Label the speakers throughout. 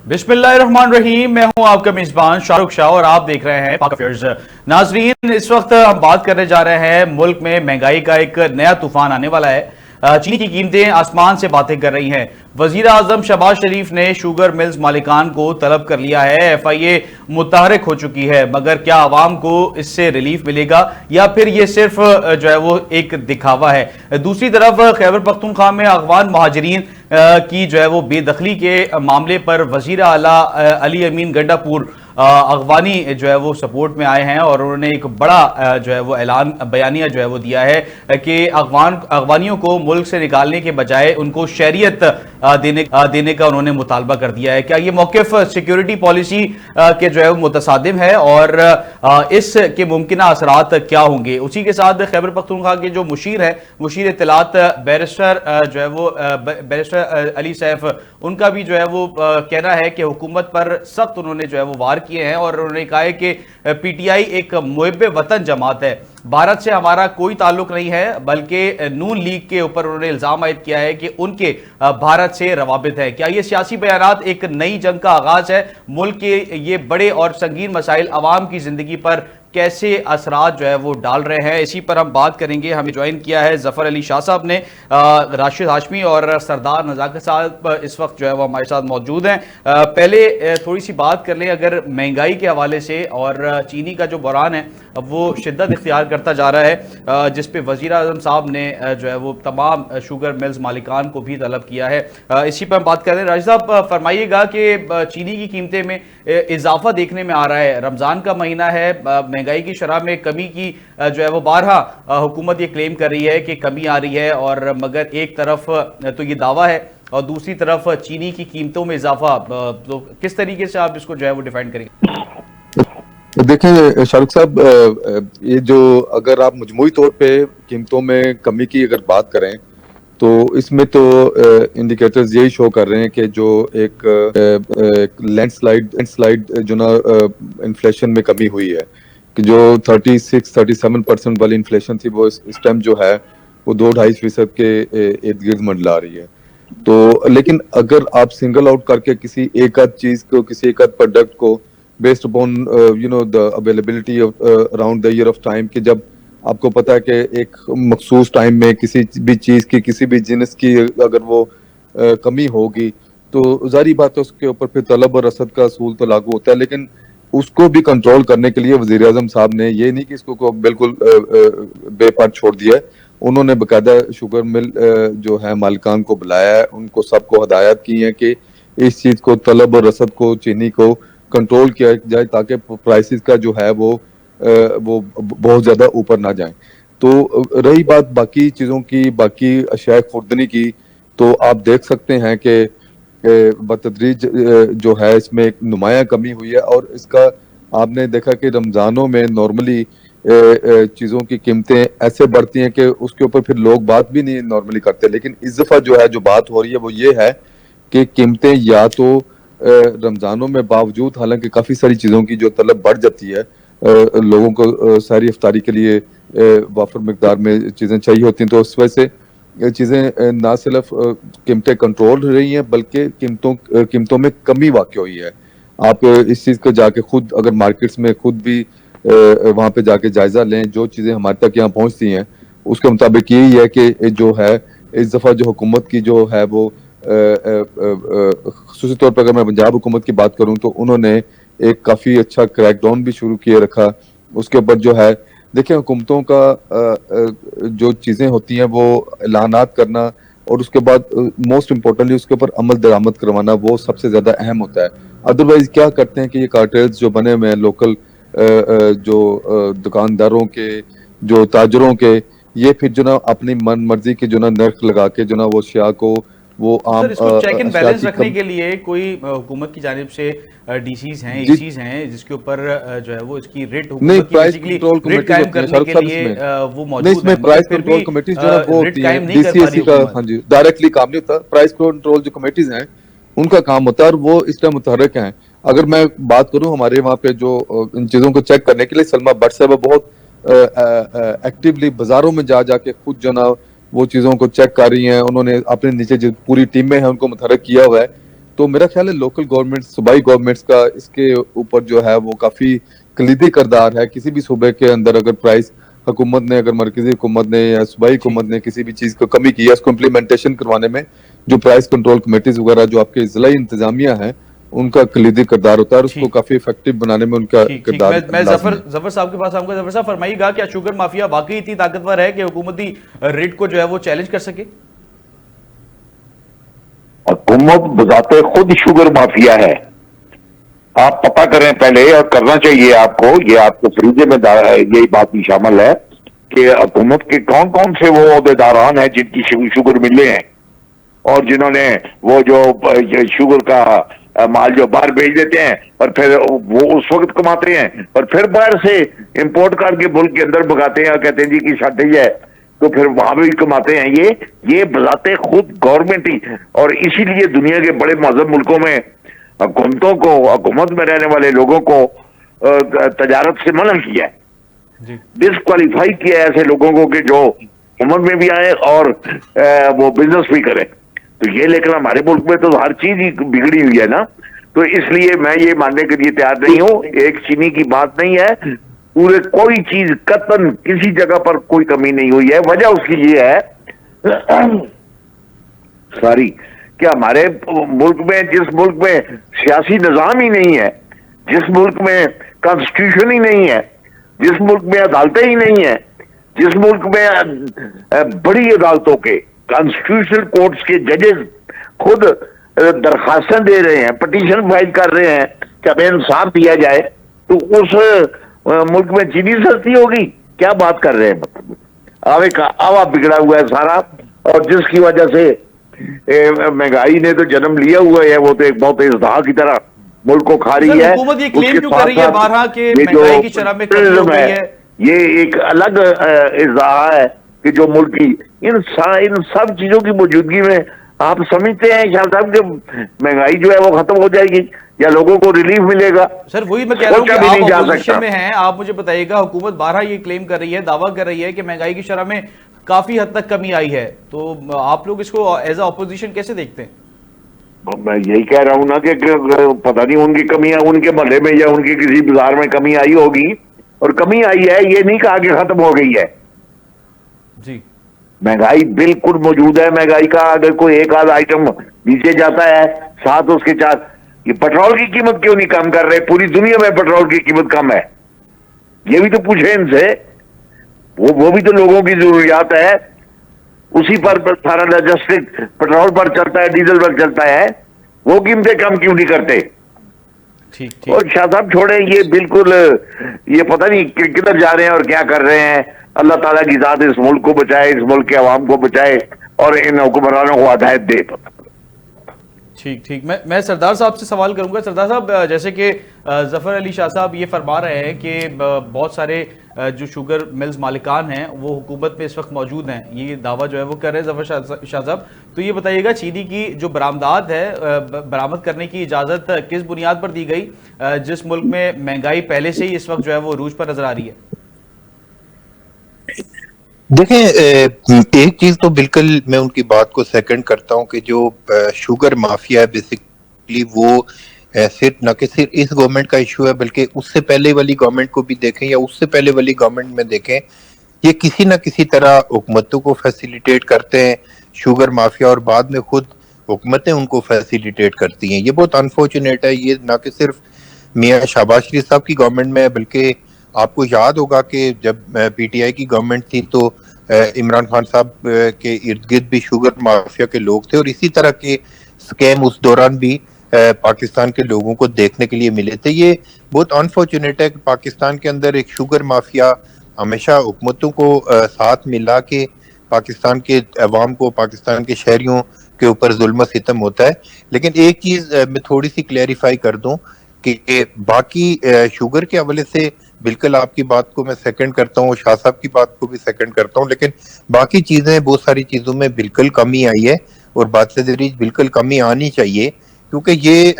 Speaker 1: बिस्मिल्लाहिर्रहमानिर्रहीम। मैं हूं आपका मेजबान शाहरुख शाह और आप देख रहे हैं पाक अफेयर्स। नाजरीन, इस वक्त हम बात करने जा रहे हैं मुल्क में महंगाई का एक नया तूफान आने वाला है। चीनी की कीमतें आसमान से बातें कर रही हैं। वजीर आजम शहबाज शरीफ ने शुगर मिल्स मालिकान को तलब कर लिया है। FIA मुतहरक हो चुकी है, मगर क्या आवाम को इससे रिलीफ मिलेगा या फिर ये सिर्फ जो है वो एक दिखावा है। दूसरी तरफ खैबर पख्तूनख्वा में अगवान महाजरीन की जो है वो बेदखली के मामले पर वजीर आला अली अमीन गंडापुर अगवानी जो है वो सपोर्ट में आए हैं और उन्होंने एक बड़ा जो है वो ऐलान बयानिया जो है वो दिया है कि अगवानियों को मुल्क से निकालने के बजाय उनको शहरियत देने का उन्होंने मुतालबा कर दिया है। क्या ये मौक़िफ़ सिक्योरिटी पॉलिसी के जो है वो मुतसादिम है और इसके मुमकिना असरात क्या होंगे। उसी के साथ खैबर पख्तूनख्वा के जो मुशीर है, मुशीर इत्तलात बैरिस्टर जो है वो बैरिस्टर अली सैफ, उनका भी जो है वो कहना है कि हुकूमत पर सख्त उन्होंने जो है वो वार किए हैं और उन्होंने कहा है कि PTI एक मुहिब्बे वतन जमात है, भारत से हमारा कोई ताल्लुक नहीं है, बल्कि नून लीग के ऊपर उन्होंने इल्जाम आयद किया है कि उनके भारत से रवाबित है। क्या ये सियासी बयानात एक नई जंग का आगाज है? मुल्क के ये बड़े और संगीन मसाइल आवाम की जिंदगी पर कैसे असरात जो है वो डाल रहे हैं, इसी पर हम बात करेंगे। हमें ज्वाइन किया है जफर अली शाह साहब ने, राशिद हाशमी और सरदार नजाकत साहब इस वक्त जो है वो हमारे साथ मौजूद हैं। पहले थोड़ी सी बात कर लें अगर महंगाई के हवाले से, और चीनी का जो बहरान है वो शिद्दत इख्तियार करता जा रहा है, जिस पे वजीर आजम साहब ने जो है वो तमाम शुगर मिल्स मालिकान को भी तलब किया है। इसी पर हम बात कर रहे हैं। राशिद साहब फरमाइएगा कि चीनी की कीमतें में इजाफा देखने में आ रहा है, रमजान का महीना है, महंगाई की शरह में कमी की जो है वो बारहा हुकूमत ये क्लेम कर रही है कि कमी आ रही है, और मगर एक तरफ तो ये दावा है और दूसरी तरफ चीनी की कीमतों में इजाफा, तो किस तरीके से आप इसको जो है वो डिफाइन करेंगे?
Speaker 2: देखिए शाहरुख साहब, ये जो अगर आप मजमूई तौर पे कीमतों में कमी की अगर बात करें तो इसमें तो इंडिकेटर्स यही शो कर रहे हैं कि जो एक लैंडस्लाइड जो ना इन्फ्लेशन में कमी हुई है, कि जो 36-37% वाली इन्फ्लेशन थी वो इस टाइम जो है वो 2-2.5% के इर्द गिर्द मंडला रही है। तो लेकिन अगर आप सिंगल आउट करके किसी एक आध चीज को, किसी एक आध प्रोडक्ट को based upon the availability around the year of time, कि जब आपको पता है कि एक मखसूस टाइम में किसी भी चीज की, किसी भी जिन्स की अगर वो कमी होगी तो जारी बात है उसके ऊपर फिर तलब और रसद का असूल तो लागू होता है। लेकिन उसको भी कंट्रोल करने के लिए वजीर आजम साहब ने ये नहीं कि इसको को बिल्कुल बेपट छोड़ दिया है, उन्होंने बाकायदा शुगर मिल जो है मालिकान को बुलाया है, उनको सबको हदायत की है कि इस चीज को, तलब और रसद को, चीनी को कंट्रोल किया जाए ताकि प्राइसेस का जो है वो बहुत ज्यादा ऊपर ना जाए। तो रही बात बाकी चीजों की, बाकी अशिया खुर्दनी की, तो आप देख सकते हैं कि बतदरीज जो है इसमें एक नुमाया कमी हुई है। और इसका आपने देखा कि रमजानों में नॉर्मली चीजों की कीमतें ऐसे बढ़ती हैं कि उसके ऊपर फिर लोग बात भी नहीं नॉर्मली करते। लेकिन इस दफा जो है जो बात हो रही है वो ये है कि कीमतें या तो रमजानों में बावजूद, हालांकि काफी सारी चीजों की जो तलब बढ़ जाती है, लोगों को सारी इफ्तारी के लिए वाफर मिकदार में चीजें चाहिए होती हैं, तो उस वजह से चीजें ना सिर्फ कीमतें कंट्रोल हो रही हैं बल्कि कीमतों में कमी वाक़ई हुई है। आप इस चीज को जाके खुद अगर मार्केट्स में खुद भी वहां पे जाके जायजा लें, जो चीजें हमारे तक यहाँ पहुंचती हैं उसके मुताबिक यही है कि जो है इस दफा जो हुकूमत की जो है वो खुसूसी तौर पर अगर मैं पंजाब हुकूमत की बात करूं तो उन्होंने एक काफी अच्छा क्रैकडाउन भी शुरू किए रखा। उसके ऊपर जो है देखिए हुकूमतों का जो चीजें होती हैं वो ऐलानात करना और उसके बाद मोस्ट इम्पोर्टेंटली उसके ऊपर अमल दरामद करवाना वो सबसे ज्यादा अहम होता है। अदरवाइज क्या करते हैं कि ये कार्टेल्स जो बने हुए हैं लोकल जो दुकानदारों के, जो ताजरों के, ये फिर जो ना अपनी मन मर्जी की जो ना नर्क लगा के जो ना वो अशिया को वो आम
Speaker 1: चेक एंड बैलेंस रखने के लिए कोई हुकूमत की जानिब से डीसीज हैं, एसीज हैं जिसके ऊपर जो है वो इसकी रेट हुकूमत की बेसिकली रेट कायम करने के लिए वो मौजूद है।
Speaker 2: इसमें प्राइस कंट्रोल कमेटीज जो है वो होती है, डीसीएसी का, हाँ जी, डायरेक्टली काम नहीं होता। प्राइस कंट्रोल जो कमेटीज हैं उनका काम होता है और वो इस टाइम मुतहर्रिक हैं। अगर मैं बात करूं हमारे वहाँ पे जो इन चीजों को चेक करने के लिए सलमा भट्ट साहब बहुत एक्टिवली बाजारों में जाके खुद जो ना वो चीजों को चेक कर रही हैं। उन्होंने अपने नीचे जो पूरी टीमें हैं उनको मुतहर्रिक किया हुआ है। तो मेरा ख्याल है लोकल गवर्नमेंट, सूबाई गवर्नमेंट्स का इसके ऊपर जो है वो काफी कलीदी किरदार है। किसी भी सूबे के अंदर अगर प्राइस हुकूमत ने, अगर मरकजी हुकूमत ने या सूबाई
Speaker 1: जी
Speaker 2: हुकूमत ने किसी भी चीज को कमी की है, उसको इम्प्लीमेंटेशन करवाने में जो प्राइस कंट्रोल कमेटीज वगैरह जो आपके जिला इंतजामिया है, उनका कलीदी किरदार होता है और उसको
Speaker 1: ठीक
Speaker 2: काफी इफेक्टिव बनाने में उनका
Speaker 1: ठीक ठीक
Speaker 2: किरदार
Speaker 1: मैं
Speaker 2: लाजमी
Speaker 1: जफर
Speaker 2: है।
Speaker 1: जफर साहब के पास आऊंगा। जफर साहब फरमाइएगा, क्या शुगर माफिया वाकई इतनी ताकतवर है कि हुकूमती रेट को जो है वो चैलेंज कर सके?
Speaker 3: हुकूमत बजाते खुद शुगर माफिया है। आप पता करें पहले, और करना चाहिए आपको, ये आपको फ्री जिम्मेदार है, यही बात भी शामिल है कि हुकूमत के कौन कौन से वो अहदेदारान हैं जिनकी शुगर मिले हैं और जिन्होंने वो जो शुगर का माल जो बाहर भेज देते हैं और फिर वो उस वक्त कमाते हैं और फिर बाहर से इंपोर्ट करके मुल्क के अंदर भगाते हैं और कहते हैं जी की शॉर्टेज है, तो फिर वहां भी कमाते हैं। ये बजाते खुद गवर्नमेंट ही, और इसीलिए दुनिया के बड़े मजहब मुल्कों में हुकूमतों को, हुकूमत में रहने वाले लोगों को तजारत से मना किया है, डिस्क्वालीफाई किया है ऐसे लोगों को कि जो हुकूमत में भी आए और वो बिजनेस भी करें। तो ये, लेकिन हमारे मुल्क में तो हर चीज ही बिगड़ी हुई है ना, तो इसलिए मैं ये मानने के लिए तैयार नहीं हूं। एक चीनी की बात नहीं है, पूरे कोई चीज कतन किसी जगह पर कोई कमी नहीं हुई है। वजह उसकी ये है सारी कि हमारे मुल्क में, जिस मुल्क में सियासी निजाम ही नहीं है, जिस मुल्क में कॉन्स्टिट्यूशन ही नहीं है, जिस मुल्क में अदालतें ही नहीं है, जिस मुल्क में बड़ी अदालतों के कॉन्स्टिट्यूशनल कोर्ट्स के जजेस खुद दरखास्तें दे रहे हैं, पिटीशन फाइल कर रहे हैं कि हमें इंसाफ दिया जाए, तो उस मुल्क में चीनी सस्ती होगी? क्या बात कर रहे हैं? मतलब आवे का आवा बिगड़ा हुआ है सारा, और जिसकी वजह से महंगाई ने तो जन्म लिया हुआ है, वो तो एक बहुत इज़्दाह की तरह मुल्क को खा रही है।
Speaker 1: हुकूमत ये क्लेम क्यों कर रही है बारहा कि महंगाई की शरह में कमी हो गई है?
Speaker 3: ये एक अलग इज़्दाह है कि जो मुल्क की इन सब चीजों की मौजूदगी में आप समझते हैं शाह साहब कि महंगाई जो है वो खत्म हो जाएगी या लोगों को रिलीफ मिलेगा?
Speaker 1: सर वही मैं कह रहा हूँ कि
Speaker 3: सोचा भी
Speaker 1: आप
Speaker 3: नहीं जा
Speaker 1: अपोजिशन
Speaker 3: सकता।
Speaker 1: में हैं, आप मुझे बताइएगा, हुकूमत बारहा ये क्लेम कर रही है, दावा कर रही है कि महंगाई की शरह में काफी हद तक कमी आई है, तो आप लोग इसको एज अ ऑपोजिशन कैसे देखते हैं?
Speaker 3: मैं यही कह रहा हूं ना कि पता नहीं उनकी कमियां उनके मोहल्ले में या उनके किसी बाजार में कमी आई होगी, और कमी आई है, ये नहीं कहा कि खत्म हो गई है।
Speaker 1: जी,
Speaker 3: महंगाई बिल्कुल मौजूद है। महंगाई का अगर कोई एक आध आइटम नीचे जाता है, साथ उसके चार, ये पेट्रोल की कीमत क्यों नहीं कम कर रहे? पूरी दुनिया में पेट्रोल की कीमत कम है, ये भी तो पूछे इनसे। वो भी तो लोगों की जरूरियात है, उसी पर सारा लॉजिस्टिक पेट्रोल पर चलता है, डीजल पर चलता है, वो कीमतें कम क्यों नहीं करते?
Speaker 1: ठीक ठीक।
Speaker 3: और शाह साहब छोड़े, ये बिल्कुल, ये पता नहीं किधर जा रहे हैं और क्या कर रहे हैं। अल्लाह ताला की जात इस मुल्क को बचाए, इस मुल्क के अवाम को बचाए और इन हुक्मरानों को हिदायत दे।
Speaker 1: ठीक ठीक, मैं सरदार साहब से सवाल करूंगा। सरदार साहब, जैसे कि जफर अली शाह साहब ये फरमा रहे हैं कि बहुत सारे जो शुगर मिल्स मालिकान हैं वो हुकूमत में इस वक्त मौजूद हैं, ये दावा जो है वो कर रहे हैं जफर शाह साहब, तो ये बताइएगा चीनी की जो बरामदात है, बरामद करने की इजाज़त किस बुनियाद पर दी गई, जिस मुल्क में महंगाई पहले से ही इस वक्त जो है वो अरूज पर नजर आ रही है?
Speaker 4: देखें, एक चीज तो बिल्कुल मैं उनकी बात को सेकंड करता हूं कि जो शुगर माफिया है बेसिकली वो सिर्फ न कि सिर्फ इस गवर्नमेंट का इशू है, बल्कि उससे पहले वाली गवर्नमेंट को भी देखें या उससे पहले वाली गवर्नमेंट में देखें, ये किसी न किसी तरह हुकूमतों को फैसिलिटेट करते हैं शुगर माफिया, और बाद में खुद हुकूमतें उनको फैसिलिटेट करती हैं। ये बहुत अनफॉर्चुनेट है। ये न कि सिर्फ मियां शहबाज शरीफ साहब की गवर्नमेंट में है, बल्कि आपको याद होगा कि जब पीटीआई की गवर्नमेंट थी तो इमरान खान साहब के इर्द गिर्द भी शुगर माफिया के लोग थे, और इसी तरह के स्कैम उस दौरान भी पाकिस्तान के लोगों को देखने के लिए मिले थे। ये बहुत अनफॉर्चुनेट है कि पाकिस्तान के अंदर एक शुगर माफिया हमेशा हुकूमतों को साथ मिला के पाकिस्तान के अवाम को, पाकिस्तान के शहरियों के ऊपर जुल्म सितम होता है। लेकिन एक चीज मैं थोड़ी सी क्लैरिफाई कर दूं कि बाकी शुगर के हवाले से बिल्कुल आपकी बात को मैं सेकंड करता हूँ, शाह साहब की बात को भी सेकंड करता हूँ, लेकिन बाकी चीजें, बहुत सारी चीजों में बिल्कुल कमी आई है और बात से दरीज बिल्कुल कमी आनी चाहिए, क्योंकि ये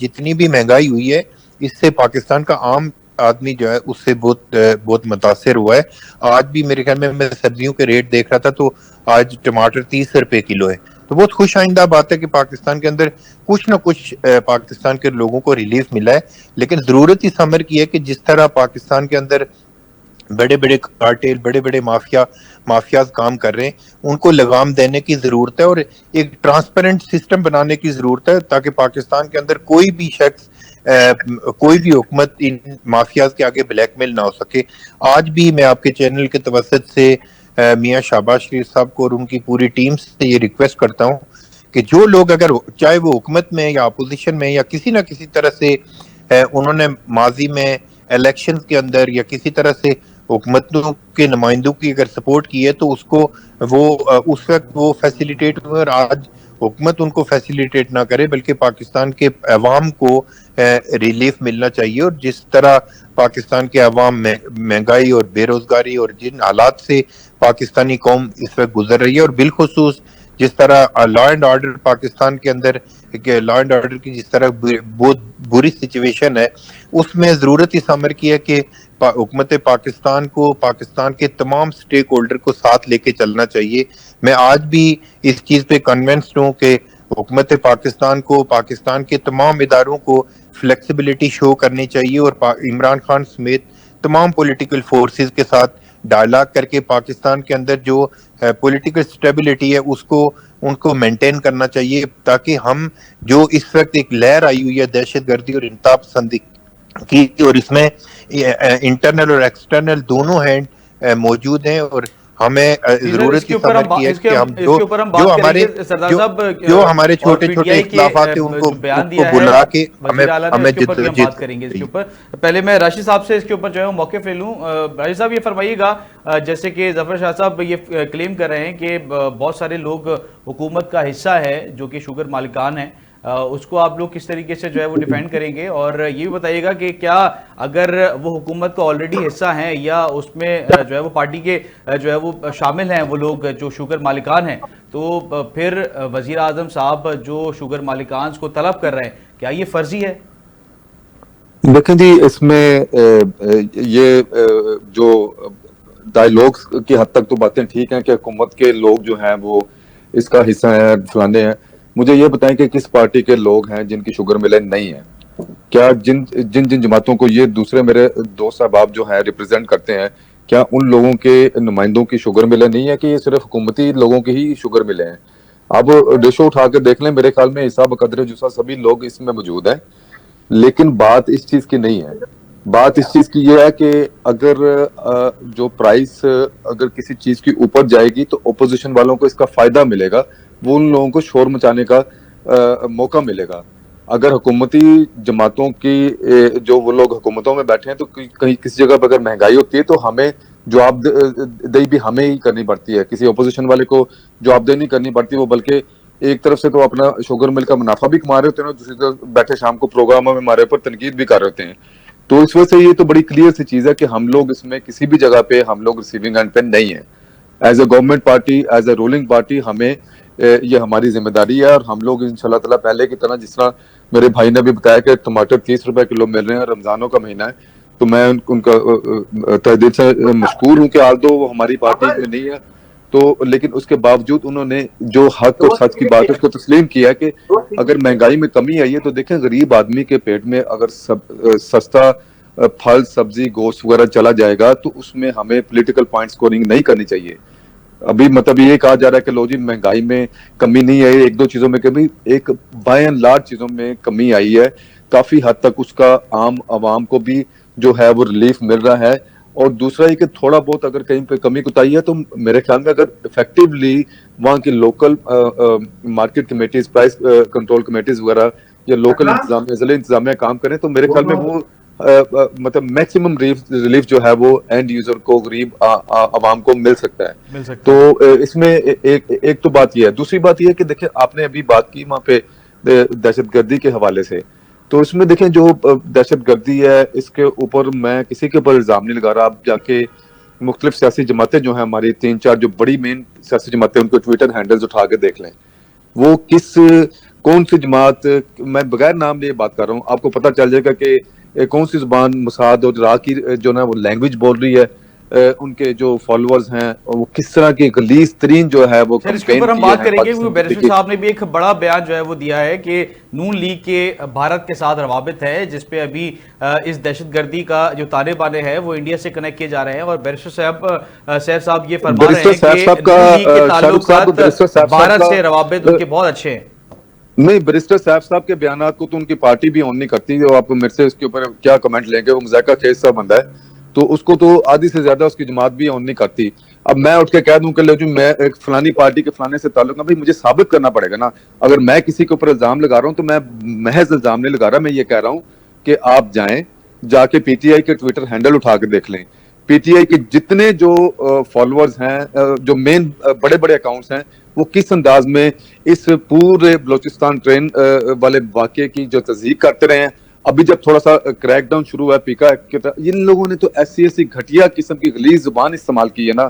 Speaker 4: जितनी भी महंगाई हुई है इससे पाकिस्तान का आम आदमी जो है उससे बहुत मुतासिर हुआ है। आज भी मेरे ख्याल में मैं सब्जियों के रेट देख रहा था तो आज टमाटर 30 रुपए किलो है, तो बहुत खुश आइंदा बात है कि पाकिस्तान के अंदर कुछ ना कुछ पाकिस्तान के लोगों को रिलीफ मिला है। लेकिन जरूरत इस अमर की है कि जिस तरह पाकिस्तान के अंदर बड़े बड़े कार्टेल, बड़े बड़े माफियाज काम कर रहे हैं, उनको लगाम देने की जरूरत है और एक ट्रांसपेरेंट सिस्टम बनाने की जरूरत है, ताकि पाकिस्तान के अंदर कोई भी शख्स कोई भी हुकूमत इन माफियाज के आगे ब्लैकमेल ना हो सके। आज भी मैं आपके चैनल के तवसत से मियां शाहबाज शरीफ साहब को और उनकी पूरी टीम से ये रिक्वेस्ट करता हूं कि जो लोग, अगर चाहे वो हुकूमत में या अपोजिशन में या किसी ना किसी तरह से उन्होंने माजी में इलेक्शंस के अंदर या किसी तरह से हुकूमतों के नुमाइंदों की अगर सपोर्ट की है, तो उसको वो उस वक्त वो फैसिलिटेट हुए और आज हुकूमत उनको फैसिलिटेट ना करे, बल्कि पाकिस्तान के अवाम को रिलीफ मिलना चाहिए। और जिस तरह पाकिस्तान के अवाम में महंगाई और बेरोजगारी और जिन हालात से पाकिस्तानी कौम इस वक्त गुजर रही है, और बिलखुसूस जिस तरह लॉ एंड ऑर्डर पाकिस्तान के अंदर, लॉ एंड ऑर्डर की जिस तरह बहुत बुरी सिचुएशन है, उसमें जरूरत इस अमर की है कि हुकूमत पाकिस्तान को पाकिस्तान के तमाम स्टेक होल्डर को साथ लेके चलना चाहिए। मैं आज भी इस चीज पे कन्विंस्ड हूँ कि हुकूमत पाकिस्तान को पाकिस्तान के तमाम इदारों को फ्लेक्सिबिलिटी शो करनी चाहिए और इमरान खान समेत तमाम पॉलिटिकल फोर्सेस के साथ डायलॉग करके पाकिस्तान के अंदर जो पॉलिटिकल स्टेबिलिटी है उसको उनको मेंटेन करना चाहिए, ताकि हम जो इस वक्त एक लहर आई हुई है दहशतगर्दी और इंतहा पसंदी की, और इसमें इंटरनल और एक्सटर्नल दोनों हैंड मौजूद हैं, और हमें जरूरत की समझ की है कि हम जो हमारे छोटे छोटे इख्तिलाफात है उनको बुला के हमें
Speaker 1: बात करेंगे इसके ऊपर। पहले मैं राशिद साहब से इसके ऊपर जो है मौके ले लूं। राशिद साहब, ये फरमाइएगा, जैसे कि जफर शाह साहब ये क्लेम कर रहे हैं कि बहुत सारे लोग हुकूमत का हिस्सा है जो कि शुगर मालिकान है, उसको आप लोग किस तरीके से जो है वो डिफेंड करेंगे? और ये भी बताइएगा कि क्या अगर वो हुकूमत का ऑलरेडी हिस्सा हैं या उसमें जो है वो पार्टी के जो है वो शामिल हैं वो लोग जो शुगर मालिकान हैं, तो फिर वजीर आजम साहब जो शुगर मालिकान को तलब कर रहे हैं, क्या ये फर्जी है?
Speaker 2: देखें जी, इसमें ये जो डायलॉग्स की हद तक तो बातें ठीक हैं कि हुकूमत के लोग जो हैं वो इसका हिस्सा हैं, फलाने हैं। मुझे ये बताएं कि किस पार्टी के लोग हैं जिनकी शुगर मिलें नहीं है? क्या जिन जिन जिन जमातों को ये दूसरे मेरे दोस्त अहबाब जो हैं रिप्रेजेंट करते हैं, क्या उन लोगों के नुमाइंदों की शुगर मिले नहीं है कि ये सिर्फ हुकूमती लोगों की ही शुगर मिले हैं? अब रेशो उठा के देख लें, मेरे ख्याल में हिसाब कदर जुसा सभी लोग इसमें मौजूद हैं। लेकिन बात इस चीज की नहीं है, बात इस चीज की ये है कि अगर जो प्राइस अगर किसी चीज की ऊपर जाएगी तो ओपोजिशन वालों को इसका फायदा मिलेगा, वो उन लोगों को शोर मचाने का मौका मिलेगा। अगर हुकूमती जमातों की जो वो लोग हुकूमतों में बैठे हैं, तो कहीं किसी जगह पर अगर महंगाई होती है तो हमें जवाबदेही भी हमें ही करनी पड़ती है, किसी ओपोजिशन वाले को जवाबदेही नहीं करनी पड़ती। वो बल्कि एक तरफ से तो अपना शुगर मिल का मुनाफा भी कमा रहे होते हैं, दूसरी तरफ बैठे शाम को प्रोग्रामों में हमारे ऊपर तनकीद भी कर रहे होते हैं। तो इस वजह से ये तो बड़ी क्लियर सी चीज है कि हम लोग इसमें किसी भी जगह पे हम लोग रिसीविंग एंड पे नहीं है। As a government party, as a ruling party, हमें ये हमारी जिम्मेदारी है। और हम लोग इंशाल्लाह ताला पहले की तरह, जिस तरह मेरे भाई ने भी बताया कि टमाटर 30 रुपए किलो मिल रहे हैं, रमजानों का महीना है, तो मैं उनका तहे दिल से मशकूर हूँ कि आज दो वो हमारी पार्टी में नहीं है, तो लेकिन उसके बावजूद उन्होंने जो हक और सच की बात है उसको तस्लीम किया है कि अगर महंगाई में कमी आई है तो देखें, गरीब आदमी के पेट में अगर सस्ता फल, सब्जी, गोश्त वगैरह चला जाएगा तो उसमें हमें पॉलिटिकल पॉइंट स्कोरिंग नहीं करनी चाहिए। अभी मतलब ये कहा जा रहा है कि लो जी महंगाई में कमी नहीं है, एक दो चीजों में कमी, एक बाय एंड लार्ज चीजों में कमी आई है, काफी हद तक उसका आम आवाम को भी जो है वो रिलीफ मिल रहा है। और दूसरा ये कि थोड़ा बहुत अगर कहीं पे कमी कुताही है तो मेरे ख्याल में अगर इफेक्टिवली वहाँ की local market committees, price control committees वगैरह या लोकल इंतजामिया काम करें तो मेरे ख्याल में वो मतलब मैक्सिमम रिलीफ जो है वो एंड यूजर को, गरीब आवाम को मिल सकता है। तो इसमें एक तो बात यह है। दूसरी बात यह है कि देखिए, आपने अभी बात की वहाँ पे दहशतगर्दी के हवाले से, तो इसमें देखें जो दहशतगर्दी है इसके ऊपर मैं किसी के ऊपर इल्जाम नहीं लगा रहा। आप जाके मुख्तलिफ सियासी जमातें जो हैं हमारी 3-4 जो बड़ी मेन सियासी जमातें, उनको ट्विटर हैंडल्स उठा के देख लें, वो कौन सी जमात, मैं बगैर नाम लिए बात कर रहा हूँ, आपको पता चल जाएगा कि कौन सी जुबान मुसाद और इराक की जो ना वो लैंग्वेज बोल रही है, उनके जो फॉलोअर्स हैं वो किस तरह की गलीज तरीन जो है वो
Speaker 1: सर इसके ऊपर हम बात करेंगे क्योंकि बैरिस्टर साहब ने भी एक बड़ा बयान जो है वो दिया है कि नून लीग के भारत के साथ रवाबित है, जिसपे अभी इस दहशतगर्दी का जो ताने बाने है वो इंडिया से कनेक्ट किए जा रहे हैं। और बैरिस्टर सैफ साहब ये फरमा रहे हैं कि नून लीग के ताल्लुकात भारत से रवाबित उनके बहुत अच्छे हैं।
Speaker 2: नहीं, बैरिस्टर साहब के बयान को तो उनकी पार्टी भी ऑन नहीं करती, तो आप मेरे से इसके ऊपर क्या कमेंट लेंगे? वो मुज़ाहिरा केस सा बंदा है, तो उसको तो आधी से ज्यादा उसकी जमात भी ऑन नहीं करती। अब मैं उठ के कह दूं कि लो जी मैं एक फलानी पार्टी के फलाने से ताल्लुक है, भाई मुझे साबित करना पड़ेगा ना। अगर मैं किसी के ऊपर इल्जाम लगा रहा हूं तो मैं महज इल्जाम नहीं लगा रहा, मैं ये कह रहा हूं कि आप जाएं जाके पीटीआई के ट्विटर हैंडल उठा के देख लें। पीटीआई के जितने जो फॉलोअर्स हैं, जो मेन बड़े बड़े अकाउंट्स हैं, वो किस अंदाज में इस पूरे बलोचिस्तान ट्रेन वाले वाकये की जो तस्दीक करते रहे हैं। अभी जब थोड़ा सा क्रैकडाउन शुरू हुआ है पीका के तरह, इन लोगों ने तो ऐसी घटिया किस्म की गलीज जुबान इस्तेमाल की है ना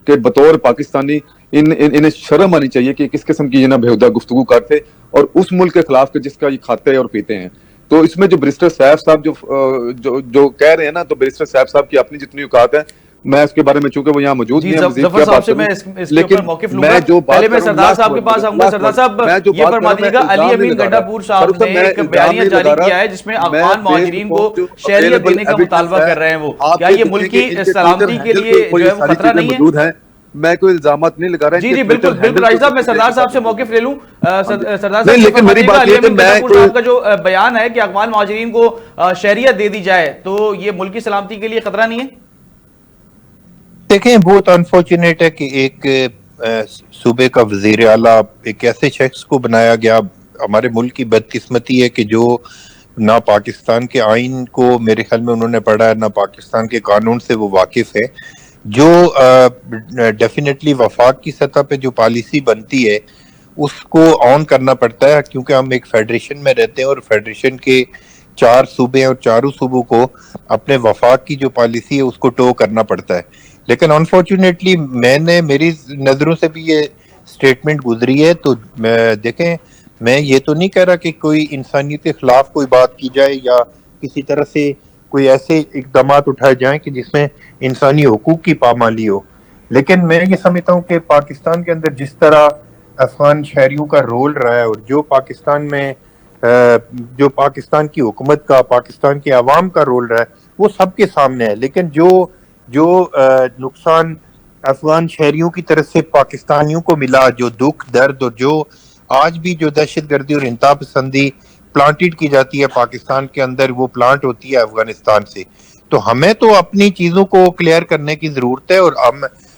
Speaker 2: कि बतौर पाकिस्तानी इन्हें शर्म आनी चाहिए कि किस किस्म की ये ना बेहुदा गुफ्तगू करते और उस मुल्क के खिलाफ के जिसका ये खाते और पीते हैं। तो इसमें जो बैरिस्टर सैफ साहब जो कह रहे हैं ना, तो बैरिस्टर सैफ साहब की अपनी जितनी औकात है, मैं इसके बारे में चूंकि वो यहाँ मौजूद नहीं है,
Speaker 1: जफर साहब से मैं इसके ऊपर मौकिफ लूंगा।
Speaker 2: मैं जो
Speaker 1: पहले मैं सरदार साहब के पास आऊंगा। सरदार साहब ये फरमा दीजिएगा, अली अमीन गंडापुर साहब ने एक बयानिया जारी किया है जिसमें अफगान मुहाजिरीन को शहरियत देने का मुतालबा कर रहे हैं। वो क्या ये मुल्क की सलामती के लिए जो है वो खतरा नहीं है?
Speaker 2: मैं कोई इल्जामात नहीं लगा रहा।
Speaker 1: जी बिल्कुल बिल्कुल राजी साहब, मैं सरदार साहब से मौकिफ ले लूं। सरदार साहब
Speaker 2: लेकिन मेरी बात ये है, मैं
Speaker 1: का जो बयान है कि अफगान मुहाजिरीन को शहरियत दे दी जाए, तो ये मुल्क की सलामती के लिए खतरा नहीं है?
Speaker 4: देखें, बहुत अनफॉर्चुनेट है कि एक सूबे का वजीर आला एक ऐसे शख्स को बनाया गया। हमारे मुल्क की बदकिस्मती है कि जो ना पाकिस्तान के आइन को मेरे ख्याल में उन्होंने पढ़ा है, ना पाकिस्तान के कानून से वो वाकिफ है। जो डेफिनेटली वफाक की सतह पे जो पॉलिसी बनती है उसको ऑन करना पड़ता है, क्योंकि हम एक फेडरेशन में रहते हैं और फेडरेशन के 4 सूबे हैं और चारों सूबों को अपने वफाक की जो पॉलिसी है उसको टो करना पड़ता है। लेकिन अनफॉर्चुनेटली मेरी नजरों से भी ये स्टेटमेंट गुजरी है। तो देखें, मैं ये तो नहीं कह रहा कि कोई इंसानियत के खिलाफ कोई बात की जाए या किसी तरह से कोई ऐसे इकदाम उठाए जाएं कि जिसमें इंसानी हुकूक की पामाली हो, लेकिन मैं ये समझता हूँ कि पाकिस्तान के अंदर जिस तरह अफगान शहरियों का रोल रहा है और जो पाकिस्तान में जो पाकिस्तान की हुकूमत का, पाकिस्तान के अवाम का रोल रहा है, वो सबके सामने है। लेकिन जो नुकसान अफगान शहरियों की तरफ से पाकिस्तानियों को मिला, जो दुख दर्द और जो आज भी जो दहशतगर्दी और इंतहा पसंदी प्लांटेड की जाती है पाकिस्तान के अंदर, वो प्लांट होती है अफगानिस्तान से। तो हमें तो अपनी चीजों को क्लियर करने की जरूरत है और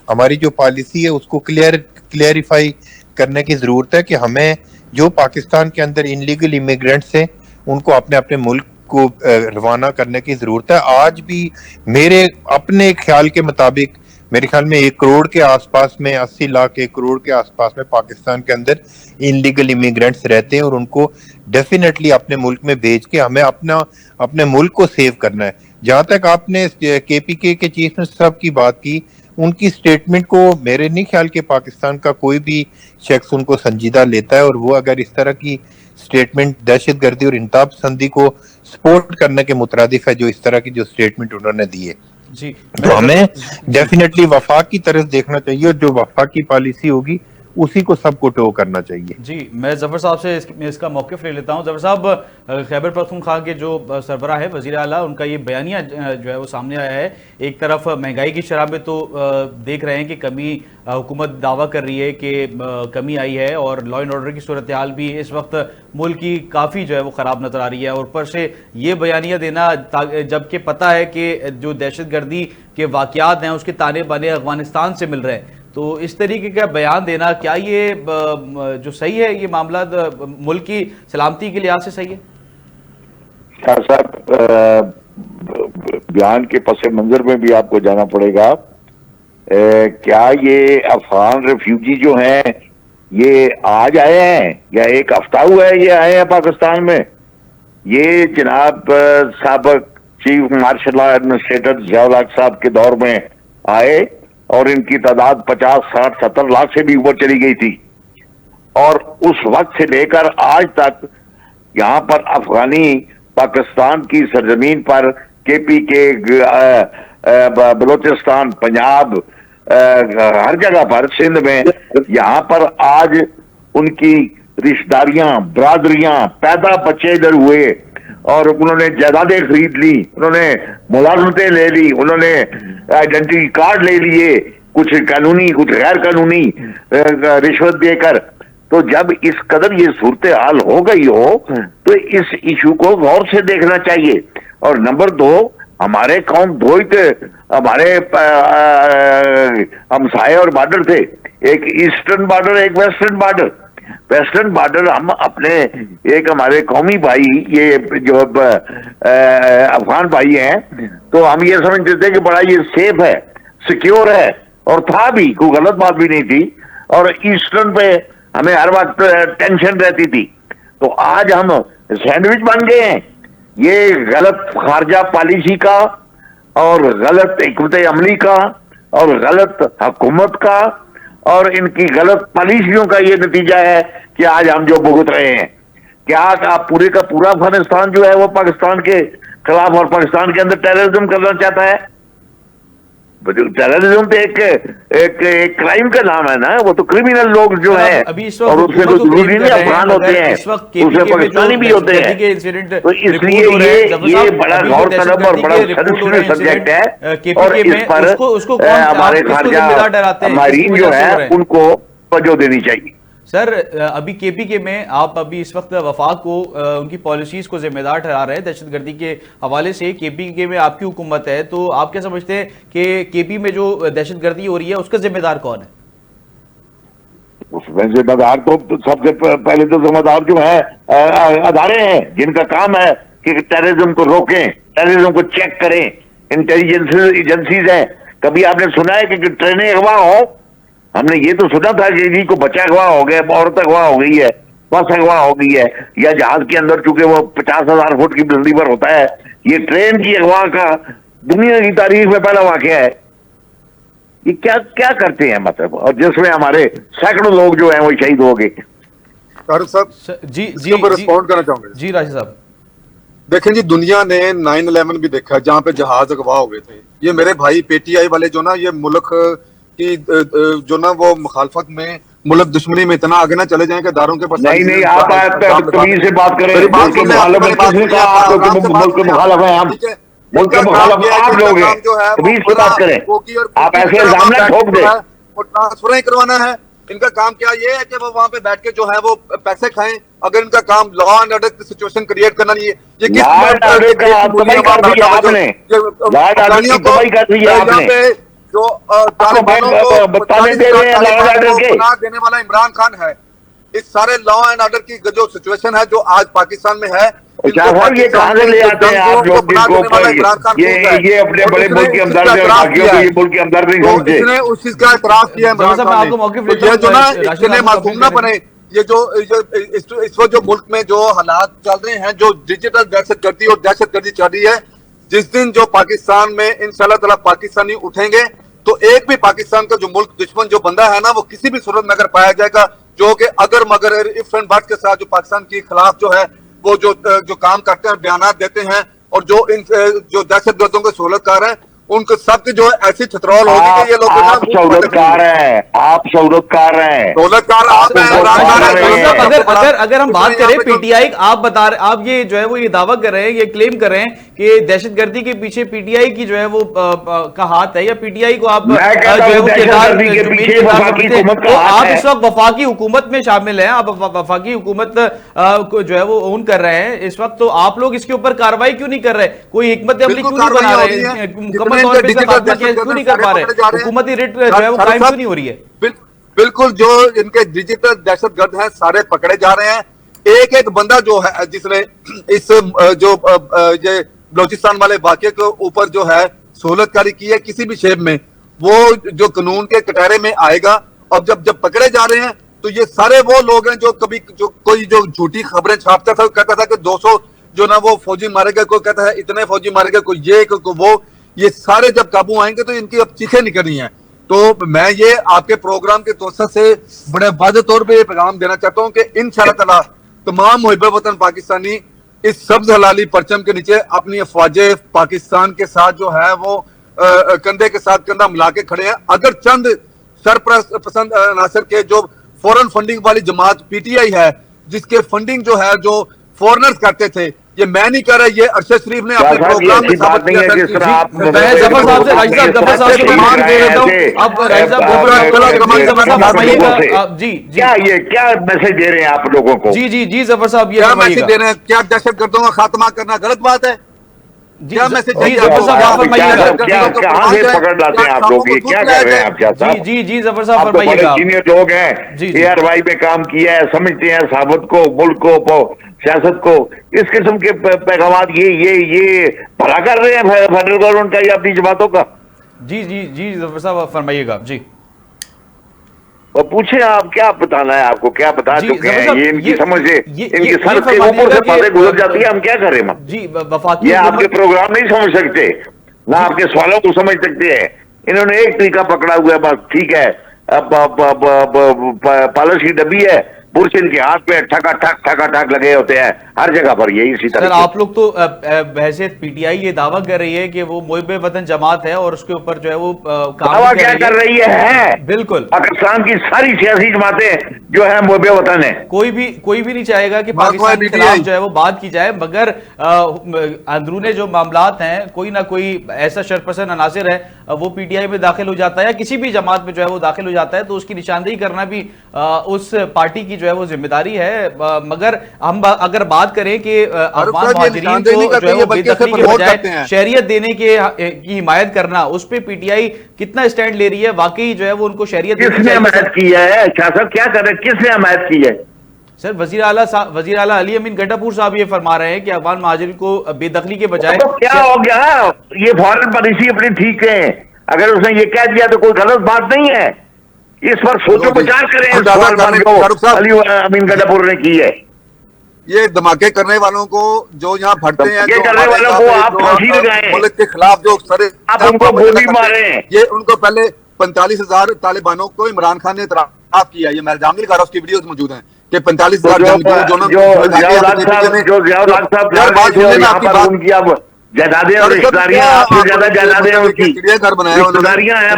Speaker 4: हमारी जो पॉलिसी है उसको क्लियरिफाई करने की जरूरत है कि हमें जो पाकिस्तान के अंदर इनलीगल इमिग्रेंट्स हैं उनको अपने अपने मुल्क को रवाना करने की जरूरत है। आज भी मेरे अपने ख्याल के मुताबिक मेरे ख्याल में 1 करोड़ के आसपास में 80 लाख 1 करोड़ के आसपास में पाकिस्तान के अंदर इनलीगल इमिग्रेंट्स रहते हैं और उनको डेफिनेटली अपने मुल्क में भेज के हमें अपने मुल्क को सेव करना है। जहां तक आपने केपीके के चीफ मिनिस्टर साहब की बात की, उनकी स्टेटमेंट को मेरे नहीं ख्याल के पाकिस्तान का कोई भी शख्स उनको संजीदा लेता है और वो अगर इस तरह की स्टेटमेंट दहशतगर्दी और इंतहा पसंदी को सपोर्ट करने के मुतरादिफ है जो इस तरह की जो स्टेटमेंट उन्होंने दी है।
Speaker 1: जी,
Speaker 4: तो हमें डेफिनेटली वफाक की तरफ देखना चाहिए और जो वफाक की पॉलिसी होगी उसी को सबको टो करना चाहिए।
Speaker 1: जी, मैं जफर साहब से इसका मौक़िफ़ ले लेता हूं। जफर साहब, खैबर पख्तूनख्वा के जो सरबराह है वज़ीर आला, उनका ये बयानिया जो है वो सामने आया है। एक तरफ महंगाई की शरह में तो देख रहे हैं कि कमी, हुकूमत दावा कर रही है कि कमी आई है और लॉ एंड ऑर्डर की सूरत हाल भी इस वक्त मुल्क की काफ़ी जो है वो ख़राब नज़र आ रही है, और ऊपर से ये बयानिया देना जबकि पता है कि जो दहशतगर्दी के वाक़यात हैं उसके ताने बाने अफगानिस्तान से मिल रहे हैं। तो इस तरीके का बयान देना, क्या ये जो सही है, ये मामला मुल्क की सलामती के लिहाज से सही है?
Speaker 3: शाह साहब, बयान के पस मंजर में भी आपको जाना पड़ेगा। क्या ये अफगान रेफ्यूजी जो हैं ये आज आए हैं या एक हफ्ता हुआ है ये आए हैं पाकिस्तान में? ये जनाब साबिक चीफ मार्शल एडमिनिस्ट्रेटर ज़ियाउल हक साहब के दौर में आए और इनकी तादाद 50, 60, 70 लाख से भी ऊपर चली गई थी, और उस वक्त से लेकर आज तक यहाँ पर अफगानी पाकिस्तान की सरजमीन पर केपी के बलोचिस्तान, पंजाब, हर जगह पर, सिंध में, यहाँ पर आज उनकी रिश्तेदारियां, बरादरियां, पैदा बच्चे इधर हुए और उन्होंने जायदादें खरीद ली, उन्होंने मुलाजमतें ले ली, उन्होंने आइडेंटिटी कार्ड ले लिए, कुछ कानूनी कुछ गैर कानूनी रिश्वत देकर। तो जब इस कदर ये सूरत हाल हो गई हो तो इस इशू को गौर से देखना चाहिए। और नंबर 2, हमारे कौम दो ही थे, हमारे हमसाए और बॉर्डर थे, एक ईस्टर्न बॉर्डर, एक वेस्टर्न बॉर्डर। वेस्टर्न बॉर्डर हम अपने, एक हमारे कौमी भाई ये जो अफगान भाई हैं, तो हम ये समझते थे कि बड़ा ये सेफ है, सिक्योर है, और था भी, कोई गलत बात भी नहीं थी। और ईस्टर्न पे हमें हर वक्त टेंशन रहती थी। तो आज हम सैंडविच बन गए हैं, ये गलत खारजा पॉलिसी का और गलत हिकमत अमली का और गलत हुकूमत का और इनकी गलत पॉलिसियों का ये नतीजा है कि आज हम जो भुगत रहे हैं। क्या आप पूरे का पूरा अफगानिस्तान जो है वो पाकिस्तान के खिलाफ और पाकिस्तान के अंदर टेररिज्म करना चाहता है? टेररिज्म तो एक क्राइम का नाम है ना, वो तो क्रिमिनल लोग जो है, और उसमें तो जरूरी नहीं अफगान होते हैं, उसमें पाकिस्तानी भी होते हैं। तो इसलिए ये बड़ा गौर तलब और बड़ा सेंसिटिव सब्जेक्ट है, और इस पर हमारे खारजा मारीन जो है उनको तवज्जो देनी चाहिए।
Speaker 1: सर, अभी केपीके में आप अभी इस वक्त वफाक को उनकी पॉलिसीज को जिम्मेदार ठहरा रहे हैं दहशतगर्दी के हवाले से। केपीके में आपकी हुकूमत है, तो आप क्या समझते हैं कि केपी में जो दहशतगर्दी हो रही है उसका जिम्मेदार कौन है?
Speaker 3: उसमें जिम्मेदार तो सबसे पहले तो जिम्मेदार जो है अदारे हैं, जिनका काम है कि टेररिज्म को रोकें, टेररिज्म को चेक करें। इंटेलिजेंस एजेंसीज हैं। कभी आपने सुना है कि ट्रेनें अगवा हो? हमने ये तो सुना था कि जी को बच्चा अगवा हो गया, औरत अगवा हो गई है, बस अगवा हो गई है, या जहाज के अंदर चूंकि वो 50,000 फुट की बुलंदी पर होता है। ये ट्रेन की अगवा का दुनिया की तारीख में पहला वाकया है। ये क्या क्या करते हैं मतलब, और जिसमें हमारे सैकड़ों लोग जो हैं वो शहीद हो गए।
Speaker 2: फारूक साहब
Speaker 1: जी
Speaker 2: रिस्पॉन्ड करना चाहूंगे।
Speaker 1: जी राशिद साहब,
Speaker 2: देखें जी, दुनिया ने 9/11 भी देखा है जहाँ पे जहाज अगवा हो गए थे। ये मेरे भाई पीटीआई वाले जो ना, ये मुल्क की जो ना वो मुखालफत में, मुल्क दुश्मनी में इतना आगे ना चले जाएं कि दारों के पास
Speaker 3: नहीं आप तमीज से बात करें। मुल्क के मुखालफ है हम, मुल्क के मुखालफ आप लोग हैं, तमीज से बात करें। आप ऐसे इल्जाम ना ठोक दें।
Speaker 2: ट्रांसफर करवाना है, इनका काम क्या ये है कि वो वहां पे बैठ के जो है वो पैसे खाएं। अगर इनका काम लॉ एंड ऑर्डर की सिचुएशन क्रिएट करना नहीं है, ये किस जो बताने दे रहे हैं देने वाला इमरान खान है। इस सारे लॉ एंड ऑर्डर की जो सिचुएशन है जो आज पाकिस्तान में है,
Speaker 3: ये कहां से ले आते हैं आप लोग? ये अपने बड़े मुल्क के हमदर्द नहीं समझते।
Speaker 2: इसने उस चीज का एतराफ किया इमरान खान ने। ये जो ना इतने मासूम ना बने, ये जो इस वक्त जो मुल्क में जो हालात चल रहे हैं, जो डिजिटल दहशतगर्दी और दहशतगर्दी चल रही है, जिस दिन जो पाकिस्तान में इंशाल्लाह ताला पाकिस्तानी उठेंगे तो एक भी पाकिस्तान का जो मुल्क दुश्मन जो बंदा है ना, वो किसी भी सूरत में अगर पाया जाएगा जो कि अगर मगर इफ एंड बट के साथ जो पाकिस्तान के खिलाफ जो है वो जो काम करते हैं, बयानात देते हैं, और जो इन जो दहशतगर्दों के सहूलतकार हैं, उनको सबके जो है ऐसी छतरौल होगी कि ये लोग
Speaker 3: आप सहूलतकार हैं, आप सहूलतकार हैं,
Speaker 2: सहूलतकार आप हैं।
Speaker 1: अगर हम बात करें पीटीआई, आप ये जो है वो ये दावा कर रहे हैं, ये क्लेम कर रहे हैं कि दहशतगर्दी के पीछे पीटीआई की जो है वो का हाथ है, या पीटीआई को आप जो है वो आप इस वक्त वफाकी हुकूमत में शामिल हैं, आप वफाकी हुकूमत को जो है वो ओन कर रहे हैं इस वक्त, तो आप लोग इसके ऊपर कार्रवाई क्यों नहीं कर रहे? कोई हिकमत अमली क्यों नहीं बना रहे? मुकम्मल तौर पे क्यों नहीं कर पा रहे? हुकूमती रेट जो है वो कायम क्यों नहीं हो रही है?
Speaker 2: बिल्कुल, जो इनके डिजिटल दहशतगर्द हैं सारे पकड़े जा रहे हैं। एक एक बंदा जो है जिसने इस जो ये बलोचिस्तान वाले वाकये के ऊपर जो है सहूलतकारी की है किसी भी शेप में, वो जो कानून के कटहरे में आएगा। और जब पकड़े जा रहे हैं तो ये सारे वो लोग हैं जो कभी जो कोई जो झूठी खबरें छापता था, कहता था कि 200 जो ना वो फौजी मारे गए, कोई कहता है इतने फौजी मारे गए, कोई ये कोई वो, ये सारे जब काबू आएंगे तो इनकी अब चीखें निकलनी है। तो मैं ये आपके प्रोग्राम के तौर से बड़े वाज़ेह तौर पे ये पैगाम देना चाहता हूँ कि इंशाअल्लाह ताला तमाम मुहिब वतन पाकिस्तानी इस सब्ज हलाली परचम के नीचे अपनी अफवाज पाकिस्तान के साथ जो है वो कंधे के साथ कंधा मिला के खड़े हैं। अगर चंद सरपरस्त पसंद अनासर के जो फॉरेन फंडिंग वाली जमात पीटीआई है, जिसके फंडिंग जो है जो फॉरेनर्स करते थे, ये मैं नहीं कर रहा, ये अरशद शरीफ ने अपने प्रोग्राम में साबित किया था।
Speaker 1: मैं जफर साहब से जफर साहब से मान दे देता हूं। अब जी जी
Speaker 3: क्या ये क्या मैसेज दे रहे हैं आप लोगों को?
Speaker 1: जी जी जी जफर साहब, ये
Speaker 2: क्या मैसेज दे रहे हैं? क्या दहशतगर्दों का खात्मा करना गलत बात है? क्या मैसेज चाहिए
Speaker 1: जफर साहब आप फरमाइएगा।
Speaker 3: कहां से पकड़ लाते हैं आप लोग? ये क्या कर रहे हैं आप? क्या
Speaker 1: जी जी जी जफर साहब
Speaker 3: आप तो बड़े
Speaker 1: फरमाइएगा।
Speaker 3: सीनियर लोग हैं,
Speaker 1: जी, जी।
Speaker 3: ARY में काम किया है, समझते हैं साबत को, मुल्क को, सियासत को। इस किस्म के पैगाम ये भला कर रहे हैं फेडरल गवर्नमेंट का या अपनी जमातों का?
Speaker 1: जी जी जी जफर साहब फरमाइएगा जी।
Speaker 3: और पूछे आप, क्या बताना है आपको? क्या बता
Speaker 1: जी,
Speaker 3: चुके
Speaker 1: जफर
Speaker 3: हैं?
Speaker 1: साहब,
Speaker 3: ये इनकी समझ से इनकी सर से
Speaker 1: फरमाइएगा
Speaker 3: ऊपर से
Speaker 1: कि-
Speaker 3: बातें गुजर जाती है, हम क्या करें?
Speaker 1: जी वफाकी
Speaker 3: ये आपके
Speaker 1: हुकूमत-
Speaker 3: प्रोग्राम नहीं समझ सकते, ना आपके सवालों को समझ सकते हैं। इन्होंने एक तरीका पकड़ा हुआ है बस, ठीक है। अब पालस की डब्बी है, पुरुष इनके हाथ पे ठका ठक लगे होते हैं हर जगह पर, ये इसी तरह।
Speaker 1: सर आप लोग तो बहसियत पीटीआई ये दावा कर रही है कि वो मुहिब वतन जमात है और उसके ऊपर जो है वो काम
Speaker 3: दावा क्या कर रही है?
Speaker 1: बिल्कुल।
Speaker 3: पाकिस्तान की सारी सियासी जमातें जो है मुहिब वतन है।
Speaker 1: कोई भी नहीं चाहेगा कि पाकिस्तान के खिलाफ जो है वो बात की जाए, मगर अंदरूने जो मामलात हैं, कोई ना कोई ऐसा शरपसंद अनासिर है वो पीटीआई में दाखिल हो जाता है, किसी भी जमात में जो है वो दाखिल हो जाता है, तो उसकी निशानदेही करना भी उस पार्टी की जो है वो जिम्मेदारी है। मगर हम अगर बात करें कि अफगान मुहाजिरीन को जो है वो बेदखली के बजाय शहरियत देने की हिमायत करना, उस पे पीटीआई कितना स्टैंड ले रही है? वाकई जो है वो उनको शहरियत
Speaker 3: किसने हमायत की है? शाह साहब क्या कर रहे हैं? किसने हमायत की है?
Speaker 1: सर वजीर आला अली अमीन गड्ढापुर साहब ये फरमा रहे हैं कि अफगान महाजिर को बेदखली के बजाय
Speaker 3: तो क्या हो गया? ये फॉरेन पॉलिसी अपनी ठीक है, अगर उसने ये कह दिया तो कोई गलत बात नहीं है। इस पर सोचो विचार करें। अली अमीन गड्ढापुर ने की है।
Speaker 2: ये धमाके करने वालों को जो यहाँ भटते हैं,
Speaker 3: ये करने वालों को आप फांसी लगाएं,
Speaker 2: मुल्क के खिलाफ जो सारे
Speaker 3: आप उनको गोली मारें।
Speaker 2: ये उनको पहले 45,000 तालिबानों को इमरान खान ने इतराफ किया। ये मैं इल्जाम नहीं लगा रहा, उसकी वीडियोस मौजूद हैं कि 45,000
Speaker 3: जायदादें और रिश्तेदारियां आपसे ज्यादा जायदादें उनकी
Speaker 2: चिड़ियाघर बनाया
Speaker 3: रिश्तेदारियां हैं,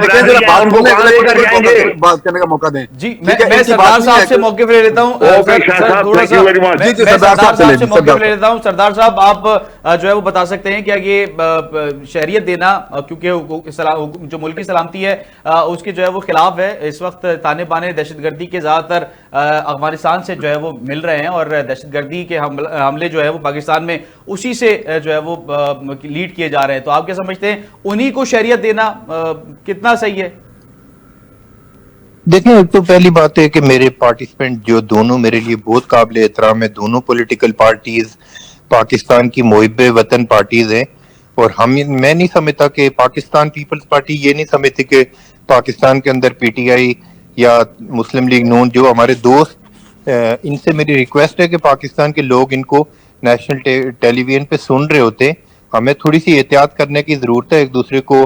Speaker 3: उनको कहां लेकर जाएंगे?
Speaker 2: बात करने का मौका दें।
Speaker 1: जी मैं सरदार साहब से मौके पे ले लेता हूं। सरदार साहब आप जो है वो बता सकते हैं क्या ये शहरियत देना, क्योंकि जो मुल्क की सलामती है उसके जो है वो खिलाफ है, इस वक्त ताने बाने दहशतगर्दी के ज्यादातर अफगानिस्तान से जो है वो मिल रहे हैं और दहशतगर्दी के हमले जो है वो पाकिस्तान में उसी से जो है वो लीड किए जा रहे हैं, तो आप क्या समझते हैं उन्हीं को शहरियत देना कितना सही है?
Speaker 4: देखें, एक तो पहली बात है कि मेरे पार्टिसिपेंट जो दोनों मेरे लिए बहुत काबिल एहतराम है, दोनों पॉलिटिकल पार्टीज पाकिस्तान की मुहिब वतन पार्टीज हैं, और मैं नहीं समझता कि पाकिस्तान पीपल्स पार्टी ये नहीं समझती कि पाकिस्तान के अंदर पीटीआई या मुस्लिम लीग नून जो हमारे दोस्त, इनसे मेरी रिक्वेस्ट है कि पाकिस्तान के लोग इनको नेशनल टेलीविजन पे सुन रहे होते, हमें थोड़ी सी एहतियात करने की जरूरत है। एक दूसरे को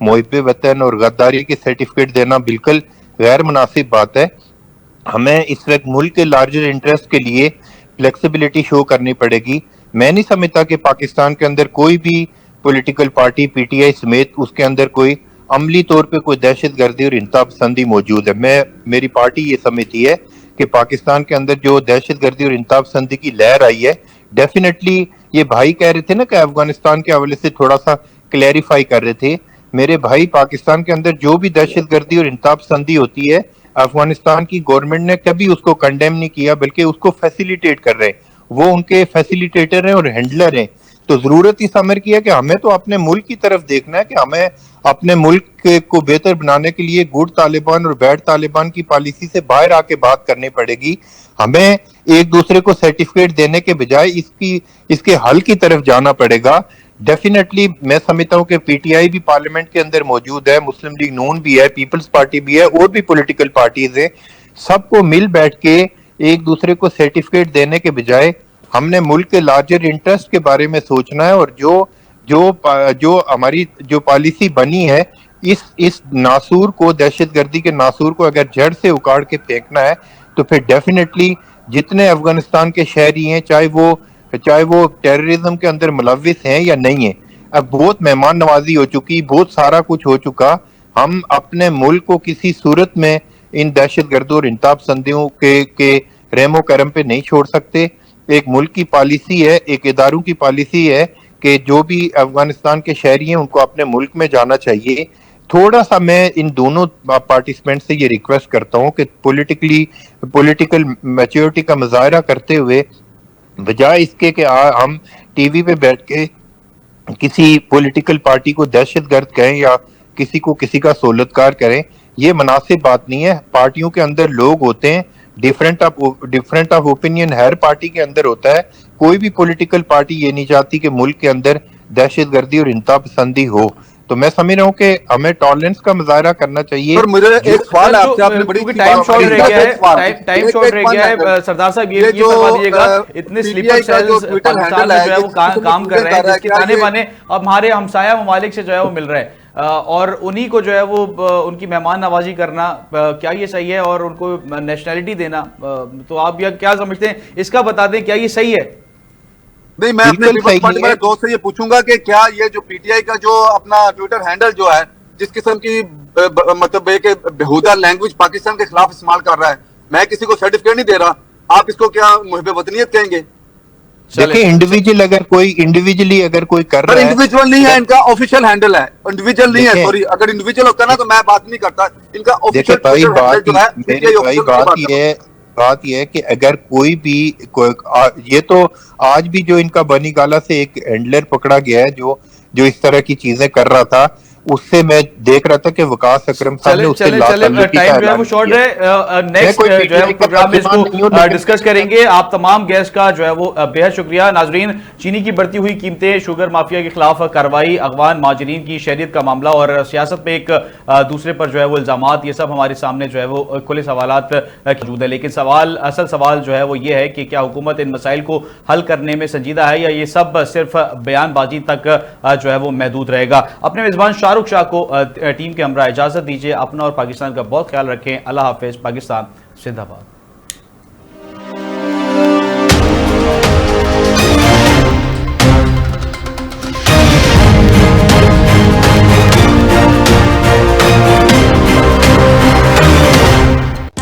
Speaker 4: मुहिब वतन और गद्दारी के सर्टिफिकेट देना बिल्कुल गैर मुनासिब बात है। हमें इस वक्त मुल्क के लार्जर इंटरेस्ट के लिए फ्लेक्सिबिलिटी शो करनी पड़ेगी। मैं नहीं समझता कि पाकिस्तान के अंदर कोई भी पॉलिटिकल पार्टी पीटीआई समेत उसके अंदर कोई अमली तौर पे कोई दहशतगर्दी और इंतहा पसंदी मौजूद है। मेरी पार्टी ये समझती है कि पाकिस्तान के अंदर जो दहशतगर्दी और इंतहा पसंदी की लहर आई है, डेफिनेटली ये भाई कह रहे थे ना कि अफगानिस्तान के हवाले से थोड़ा सा क्लैरिफाई कर रहे थे, मेरे भाई पाकिस्तान के अंदर जो भी दहशतगर्दी और इंतहा पसंदी होती है, अफगानिस्तान की गवर्नमेंट ने कभी उसको कंडेम नहीं किया, बल्कि उसको फैसिलिटेट कर रहे हैं। वो उनके फैसिलिटेटर हैं और हैंडलर हैं। तो जरूरत इस अमर की है कि हमें तो अपने मुल्क की तरफ देखना है कि हमें अपने मुल्क को बेहतर बनाने के लिए गुड तालिबान और बैड तालिबान की पॉलिसी से बाहर आके बात करनी पड़ेगी। हमें एक दूसरे को सर्टिफिकेट देने के बजाय इसके हल की तरफ जाना पड़ेगा। डेफिनेटली मैं समझता हूं कि पीटीआई भी पार्लियामेंट के अंदर मौजूद है, मुस्लिम लीग नून भी है, पीपल्स पार्टी भी है, और भी पॉलिटिकल पार्टीज हैं। सबको मिल बैठ के एक दूसरे को सर्टिफिकेट देने के बजाय हमने मुल्क के लार्जर इंटरेस्ट के बारे में सोचना है, और जो हमारी जो पॉलिसी बनी है, इस नासूर को, दहशतगर्दी के नासूर को अगर जड़ से उखाड़ के फेंकना है, तो फिर डेफिनेटली जितने अफगानिस्तान के शहरी हैं, चाहे वो टेररिज्म के अंदर मुलविस हैं या नहीं है, अब बहुत मेहमान नवाजी हो चुकी, बहुत सारा कुछ हो चुका। हम अपने मुल्क को किसी सूरत में इन दहशतगर्दों और इंतहा पसंदियों के रहमो करम पे नहीं छोड़ सकते। एक मुल्क की पॉलिसी है, एक इदारों की पॉलिसी है कि जो भी अफगानिस्तान के शहरी हैं उनको अपने मुल्क में जाना चाहिए। थोड़ा सा मैं इन दोनों पार्टिसिपेंट से ये रिक्वेस्ट करता हूँ कि पॉलिटिकल मैच्योरिटी का मुजाहरा करते हुए बजाय इसके कि हम टीवी पे बैठ के किसी पॉलिटिकल पार्टी को दहशतगर्द कहें या किसी को किसी का सोलतकार करें, ये मुनासिब बात नहीं है। पार्टियों के अंदर लोग होते हैं, different of opinion her party के अंदर होता है। कोई भी पॉलिटिकल पार्टी ये नहीं चाहती कि मुल्क के अंदर दहशतगर्दी और इंतहा पसंदी हो। तो मैं समझ रहा हूँ कि हमें टॉलरेंस का मुजाहरा करना चाहिए।
Speaker 2: पर मुझे एक सवाल है आपसे, आपने बड़ी
Speaker 1: टाइम शॉर्ट रह गया है, टाइम शॉर्ट रह गया है। सरदार साहब ये बता दीजिएगा, इतने स्लीपर सेल्स पाकिस्तान में जो है वो काम कर रहे हैं, जिसके ताने बाने अब हमारे हमसाया ममालिक से जो है वो मिल रहे हैं, और उन्हीं को जो है वो उनकी मेहमान नवाजी करना, क्या ये सही है? और उनको नेशनैलिटी देना, तो आप क्या समझते हैं, इसका बता दें, क्या ये सही है?
Speaker 2: नहीं, मैं अपने पीपल्स पार्टी वाले दोस्त से ये पूछूंगा कि क्या ये जो पीटीआई का जो अपना ट्विटर हैंडल जो है, जिस किस्म की मतलब एक बेहुदा लैंग्वेज पाकिस्तान के खिलाफ इस्तेमाल कर रहा है, मैं किसी को सर्टिफिकेट नहीं दे रहा, आप इसको क्या मुहिब वतनियत कहेंगे?
Speaker 4: देखिए, इंडिविजुअल अगर कोई इंडिविजुअली अगर कोई कर रहा है,
Speaker 2: इंडिविजुअल नहीं है, इनका ऑफिशियल हैंडल है, इंडिविजुअल नहीं है। सॉरी, अगर इंडिविजुअल होता ना तो मैं बात नहीं करता। इनका ऑफिशियल
Speaker 4: बात यह है कि अगर कोई भी ये तो आज भी जो इनका बनी गाला से एक हैंडलर पकड़ा गया है जो इस तरह की चीजें कर रहा था, उससे मैं देख रहा था कि वकास अकरम साहब ने उससे
Speaker 1: टाइम जो है वो शॉर्ट है। नेक्स्ट जो है वो प्रोग्राम में इसको डिस्कस करेंगे। आप तमाम गेस्ट का जो है वो बेहद शुक्रिया। नाजरीन, चीनी की बढ़ती हुई कीमतें, शुगर माफिया के खिलाफ कार्रवाई, अगवान माजरीन की शहरियत का मामला और सियासत में एक दूसरे पर जो है वो इल्जामात, ये सब हमारे सामने जो है वो खुले सवालात मौजूद है। लेकिन असल सवाल जो है वो ये है कि क्या हुकूमत इन मसाइल को हल करने में संजीदा है, या ये सब सिर्फ बयानबाजी तक जो है वो महदूद रहेगा। अपने मेजबान शाहरुख शाह को टीम के हमरा इजाजत दीजिए। अपना और पाकिस्तान का बहुत ख्याल रखें। अल्लाह हाफिज। पाकिस्तान जिंदाबाद।